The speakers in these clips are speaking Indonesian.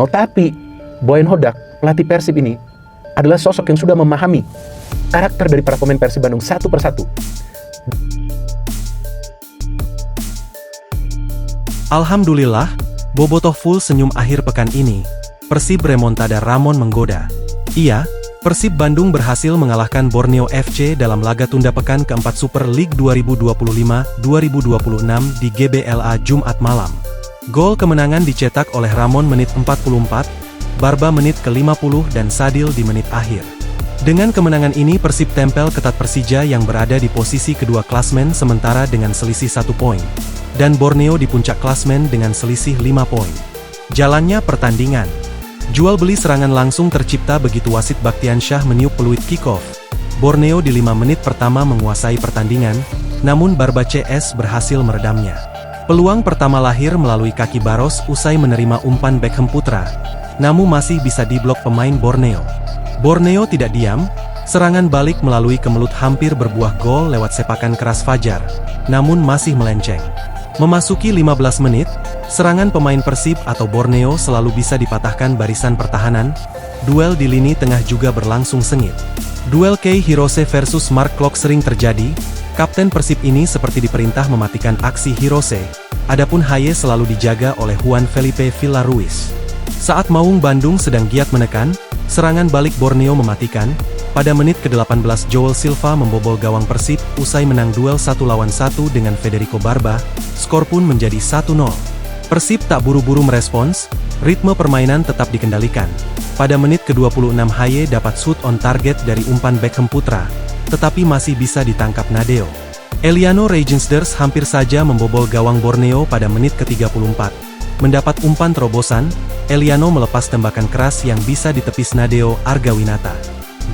Oh, tapi Boyan Hodak, pelatih Persib ini, adalah sosok yang sudah memahami karakter dari para pemain Persib Bandung satu persatu. Alhamdulillah, bobotoh full senyum akhir pekan ini. Persib remontada Ramon menggoda. Iya, Persib Bandung berhasil mengalahkan Borneo FC dalam laga tunda pekan keempat Super League 2025-2026 di GBLA Jumat malam. Gol kemenangan dicetak oleh Ramon menit 44, Barba menit ke-50 dan Sadil di menit akhir. Dengan kemenangan ini Persib tempel ketat Persija yang berada di posisi kedua klasmen sementara dengan selisih 1 poin. Dan Borneo di puncak klasmen dengan selisih 5 poin. Jalannya pertandingan. Jual beli serangan langsung tercipta begitu wasit Baktian Syah meniup peluit kick-off. Borneo di 5 menit pertama menguasai pertandingan, namun Barba CS berhasil meredamnya. Peluang pertama lahir melalui kaki Baros usai menerima umpan Beckham Putra, namun masih bisa diblok pemain Borneo. Borneo tidak diam, serangan balik melalui kemelut hampir berbuah gol lewat sepakan keras Fajar, namun masih melenceng. Memasuki 15 menit, serangan pemain Persib atau Borneo selalu bisa dipatahkan barisan pertahanan. Duel di lini tengah juga berlangsung sengit. Duel Kei Hirose versus Mark Klok sering terjadi. Kapten Persib ini seperti diperintah mematikan aksi Hirose, adapun Haye selalu dijaga oleh Juan Felipe Villaruiz. Saat Maung Bandung sedang giat menekan, serangan balik Borneo mematikan. Pada menit ke-18 Joel Silva membobol gawang Persib usai menang duel 1 lawan 1 dengan Federico Barba, skor pun menjadi 1-0. Persib tak buru-buru merespons, ritme permainan tetap dikendalikan. Pada menit ke-26 Haye dapat shoot on target dari umpan Beckham Putra, tetapi masih bisa ditangkap Nadeo. Eliano Reijensders hampir saja membobol gawang Borneo pada menit ke-34. Mendapat umpan terobosan, Eliano melepas tembakan keras yang bisa ditepis Nadeo Argawinata.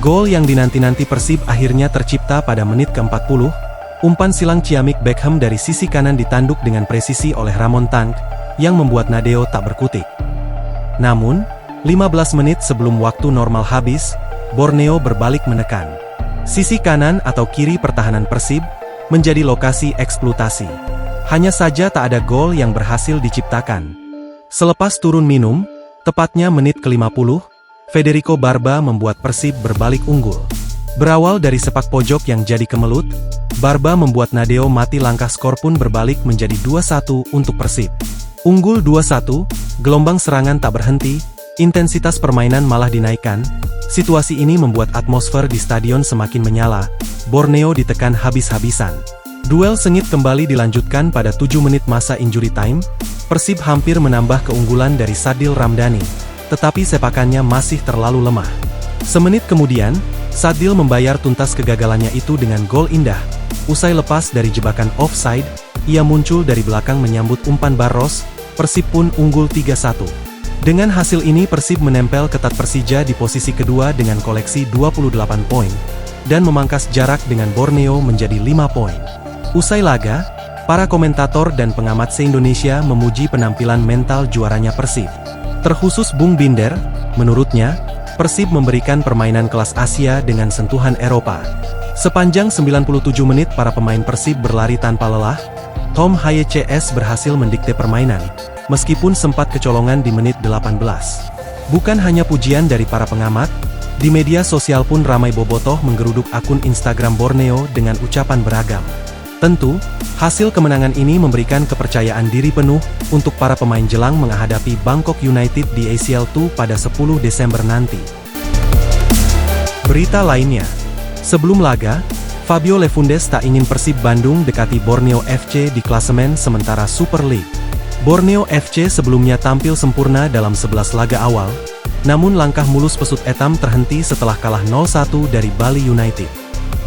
Gol yang dinanti-nanti Persib akhirnya tercipta pada menit ke-40, umpan silang ciamik Beckham dari sisi kanan ditanduk dengan presisi oleh Ramon Tank, yang membuat Nadeo tak berkutik. Namun, 15 menit sebelum waktu normal habis, Borneo berbalik menekan. Sisi kanan atau kiri pertahanan Persib, menjadi lokasi eksploitasi. Hanya saja tak ada gol yang berhasil diciptakan. Selepas turun minum, tepatnya menit ke-50, Federico Barba membuat Persib berbalik unggul. Berawal dari sepak pojok yang jadi kemelut, Barba membuat Nadeo mati langkah skor pun berbalik menjadi 2-1 untuk Persib. Unggul 2-1, gelombang serangan tak berhenti, intensitas permainan malah dinaikkan. Situasi ini membuat atmosfer di stadion semakin menyala, Borneo ditekan habis-habisan. Duel sengit kembali dilanjutkan pada 7 menit masa injury time, Persib hampir menambah keunggulan dari Sadil Ramdhani. Tetapi sepakannya masih terlalu lemah. Semenit kemudian, Sadil membayar tuntas kegagalannya itu dengan gol indah. Usai lepas dari jebakan offside, ia muncul dari belakang menyambut umpan Barros, Persib pun unggul 3-1. Dengan hasil ini Persib menempel ketat Persija di posisi kedua dengan koleksi 28 poin, dan memangkas jarak dengan Borneo menjadi 5 poin. Usai laga, para komentator dan pengamat se-Indonesia memuji penampilan mental juaranya Persib. Terkhusus Bung Binder, menurutnya, Persib memberikan permainan kelas Asia dengan sentuhan Eropa. Sepanjang 97 menit para pemain Persib berlari tanpa lelah, Tom Haye CS berhasil mendikte permainan, meskipun sempat kecolongan di menit 18. Bukan hanya pujian dari para pengamat, di media sosial pun ramai bobotoh menggeruduk akun Instagram Borneo dengan ucapan beragam. Tentu, hasil kemenangan ini memberikan kepercayaan diri penuh untuk para pemain jelang menghadapi Bangkok United di ACL II pada 10 Desember nanti. Berita lainnya, sebelum laga, Fabio Lefundes tak ingin Persib Bandung dekati Borneo FC di klasemen sementara Super League. Borneo FC sebelumnya tampil sempurna dalam 11 laga awal, namun langkah mulus pesut etam terhenti setelah kalah 0-1 dari Bali United.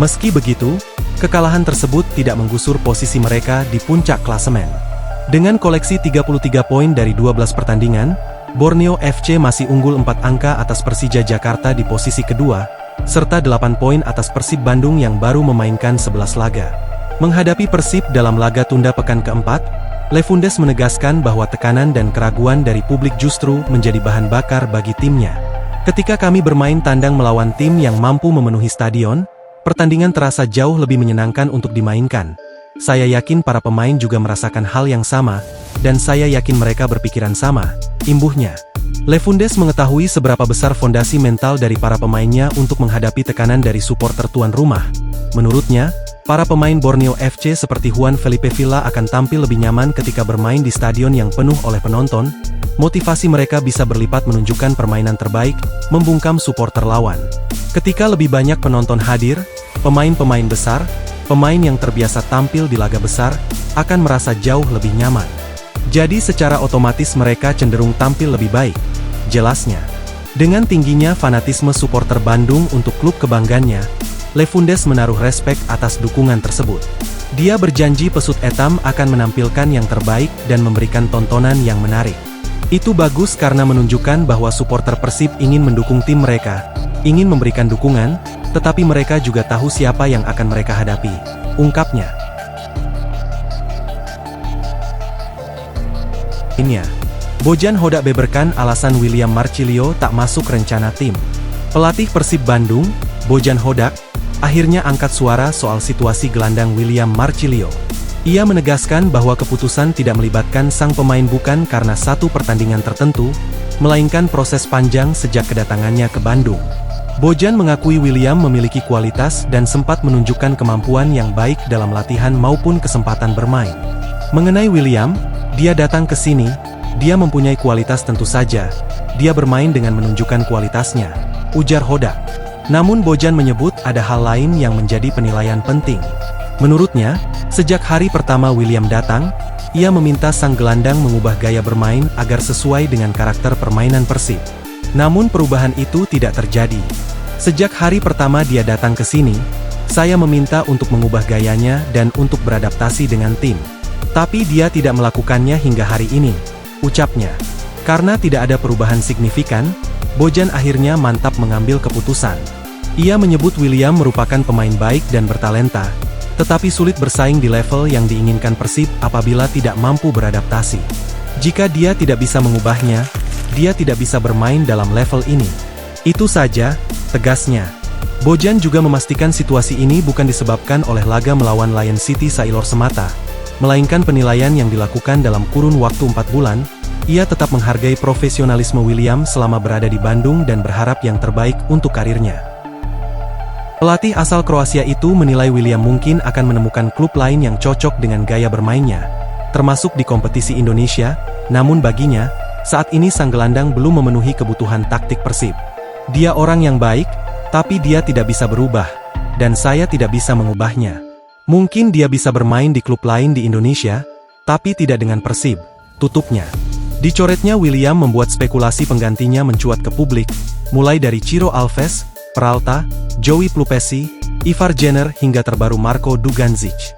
Meski begitu, kekalahan tersebut tidak menggusur posisi mereka di puncak klasemen. Dengan koleksi 33 poin dari 12 pertandingan, Borneo FC masih unggul 4 angka atas Persija Jakarta di posisi kedua, serta 8 poin atas Persib Bandung yang baru memainkan 11 laga. Menghadapi Persib dalam laga tunda pekan keempat, Lefundes menegaskan bahwa tekanan dan keraguan dari publik justru menjadi bahan bakar bagi timnya. Ketika kami bermain tandang melawan tim yang mampu memenuhi stadion, pertandingan terasa jauh lebih menyenangkan untuk dimainkan. Saya yakin para pemain juga merasakan hal yang sama, dan saya yakin mereka berpikiran sama, imbuhnya. Lefundes mengetahui seberapa besar fondasi mental dari para pemainnya untuk menghadapi tekanan dari supporter tuan rumah. Menurutnya, para pemain Borneo FC seperti Juan Felipe Villa akan tampil lebih nyaman ketika bermain di stadion yang penuh oleh penonton. Motivasi mereka bisa berlipat menunjukkan permainan terbaik, membungkam supporter lawan. Ketika lebih banyak penonton hadir, pemain-pemain besar, pemain yang terbiasa tampil di laga besar, akan merasa jauh lebih nyaman. Jadi secara otomatis mereka cenderung tampil lebih baik. Jelasnya, dengan tingginya fanatisme supporter Bandung untuk klub kebanggaannya, Lefundes menaruh respek atas dukungan tersebut. Dia berjanji Pesut Etam akan menampilkan yang terbaik dan memberikan tontonan yang menarik. Itu bagus karena menunjukkan bahwa supporter Persib ingin mendukung tim mereka, ingin memberikan dukungan, tetapi mereka juga tahu siapa yang akan mereka hadapi, ungkapnya. Bojan Hodak beberkan alasan William Marcilio tak masuk rencana tim. Pelatih Persib Bandung, Bojan Hodak, akhirnya angkat suara soal situasi gelandang William Marcilio. Ia menegaskan bahwa keputusan tidak melibatkan sang pemain bukan karena satu pertandingan tertentu, melainkan proses panjang sejak kedatangannya ke Bandung. Bojan mengakui William memiliki kualitas dan sempat menunjukkan kemampuan yang baik dalam latihan maupun kesempatan bermain. Mengenai William, dia datang ke sini, dia mempunyai kualitas tentu saja, dia bermain dengan menunjukkan kualitasnya, ujar Hodak. Namun Bojan menyebut ada hal lain yang menjadi penilaian penting. Menurutnya, sejak hari pertama William datang, ia meminta sang gelandang mengubah gaya bermain agar sesuai dengan karakter permainan Persib. Namun perubahan itu tidak terjadi. Sejak hari pertama dia datang ke sini, saya meminta untuk mengubah gayanya dan untuk beradaptasi dengan tim. Tapi dia tidak melakukannya hingga hari ini, ucapnya. Karena tidak ada perubahan signifikan, Bojan akhirnya mantap mengambil keputusan. Ia menyebut William merupakan pemain baik dan bertalenta, tetapi sulit bersaing di level yang diinginkan Persib apabila tidak mampu beradaptasi. Jika dia tidak bisa mengubahnya, dia tidak bisa bermain dalam level ini. Itu saja, tegasnya. Bojan juga memastikan situasi ini bukan disebabkan oleh laga melawan Lion City Sailor semata, melainkan penilaian yang dilakukan dalam kurun waktu 4 bulan. Ia tetap menghargai profesionalisme William selama berada di Bandung dan berharap yang terbaik untuk karirnya. Pelatih asal Kroasia itu menilai William mungkin akan menemukan klub lain yang cocok dengan gaya bermainnya, termasuk di kompetisi Indonesia, namun baginya, saat ini sang gelandang belum memenuhi kebutuhan taktik Persib. Dia orang yang baik, tapi dia tidak bisa berubah, dan saya tidak bisa mengubahnya. Mungkin dia bisa bermain di klub lain di Indonesia, tapi tidak dengan Persib, tutupnya. Dicoretnya William membuat spekulasi penggantinya mencuat ke publik, mulai dari Ciro Alves, Peralta, Joey Plupesi, Ivar Jenner hingga terbaru Marko Dugandzic.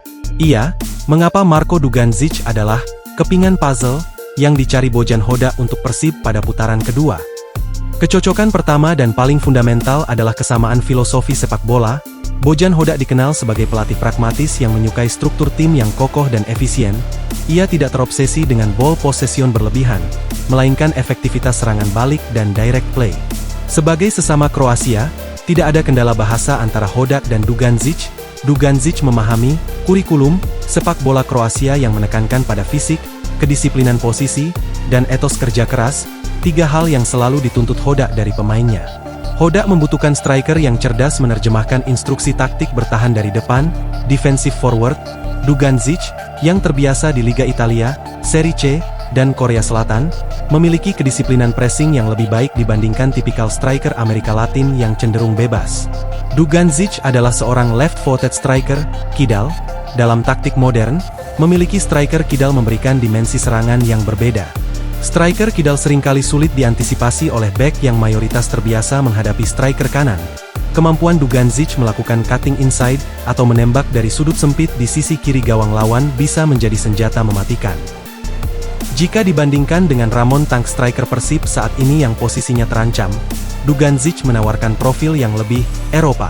Mengapa Marko Dugandzic adalah kepingan puzzle yang dicari Bojan Hodak untuk Persib pada putaran kedua. Kecocokan pertama dan paling fundamental adalah kesamaan filosofi sepak bola. Bojan Hodak dikenal sebagai pelatih pragmatis yang menyukai struktur tim yang kokoh dan efisien. Ia tidak terobsesi dengan ball possession berlebihan, melainkan efektivitas serangan balik dan direct play. Sebagai sesama Kroasia, tidak ada kendala bahasa antara Hodak dan Dugandzic. Dugandzic memahami kurikulum sepak bola Kroasia yang menekankan pada fisik, kedisiplinan posisi, dan etos kerja keras, 3 hal yang selalu dituntut Hodak dari pemainnya. Hodak membutuhkan striker yang cerdas menerjemahkan instruksi taktik bertahan dari depan, defensive forward. Dugandzic, yang terbiasa di Liga Italia, Serie C, dan Korea Selatan, memiliki kedisiplinan pressing yang lebih baik dibandingkan tipikal striker Amerika Latin yang cenderung bebas. Dugandzic adalah seorang left-footed striker, kidal. Dalam taktik modern, memiliki striker kidal memberikan dimensi serangan yang berbeda. Striker kidal seringkali sulit diantisipasi oleh bek yang mayoritas terbiasa menghadapi striker kanan. Kemampuan Dugandzic melakukan cutting inside atau menembak dari sudut sempit di sisi kiri gawang lawan bisa menjadi senjata mematikan. Jika dibandingkan dengan Ramon Tank striker Persib saat ini yang posisinya terancam, Dugandzic menawarkan profil yang lebih Eropa.